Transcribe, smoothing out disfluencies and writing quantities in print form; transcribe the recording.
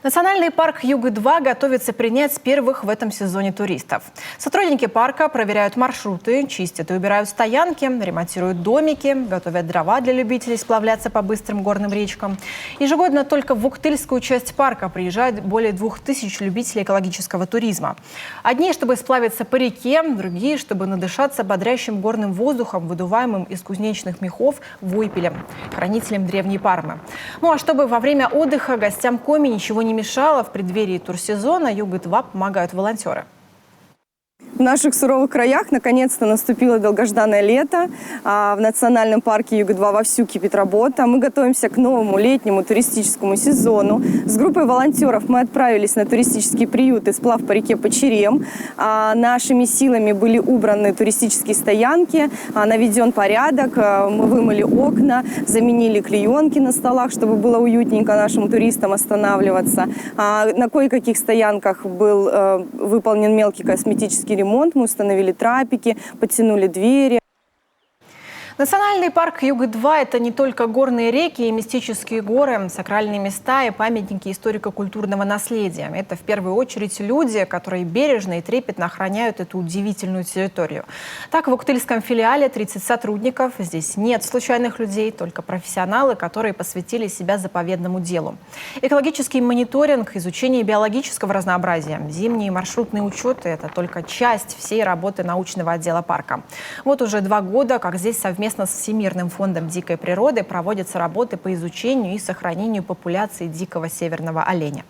Национальный парк Юга-2 готовится принять первых в этом сезоне туристов. Сотрудники парка проверяют маршруты, чистят и убирают стоянки, ремонтируют домики, готовят дрова для любителей сплавляться по быстрым горным речкам. Ежегодно только в Уктыльскую часть парка приезжает более 2000 любителей экологического туризма. Одни, чтобы сплавиться по реке, другие, чтобы надышаться бодрящим горным воздухом, выдуваемым из кузнечных мехов вуйпелем, хранителем древней Пармы. Ну а чтобы во время отдыха гостям Коми ничего не мешало, в преддверии турсезона Юга-2 помогают волонтеры. В наших суровых краях наконец-то наступило долгожданное лето. В национальном парке Юга-2 вовсю кипит работа. Мы готовимся к новому летнему туристическому сезону. С группой волонтеров мы отправились на туристический приют и сплав по реке Почерем. Нашими силами были убраны туристические стоянки, наведен порядок. Мы вымыли окна, заменили клеенки на столах, чтобы было уютненько нашим туристам останавливаться. На кое-каких стоянках был выполнен мелкий косметический ремонт. Мы установили трапики, подтянули двери. Национальный парк Юга-2 – это не только горные реки и мистические горы, сакральные места и памятники историко-культурного наследия. Это в первую очередь люди, которые бережно и трепетно охраняют эту удивительную территорию. Так, в уктыльском филиале 30 сотрудников. Здесь нет случайных людей, только профессионалы, которые посвятили себя заповедному делу. Экологический мониторинг, изучение биологического разнообразия, зимние маршрутные учеты – это только часть всей работы научного отдела парка. Вот уже 2 года, как здесь совместно с Всемирным фондом дикой природы проводятся работы по изучению и сохранению популяции дикого северного оленя.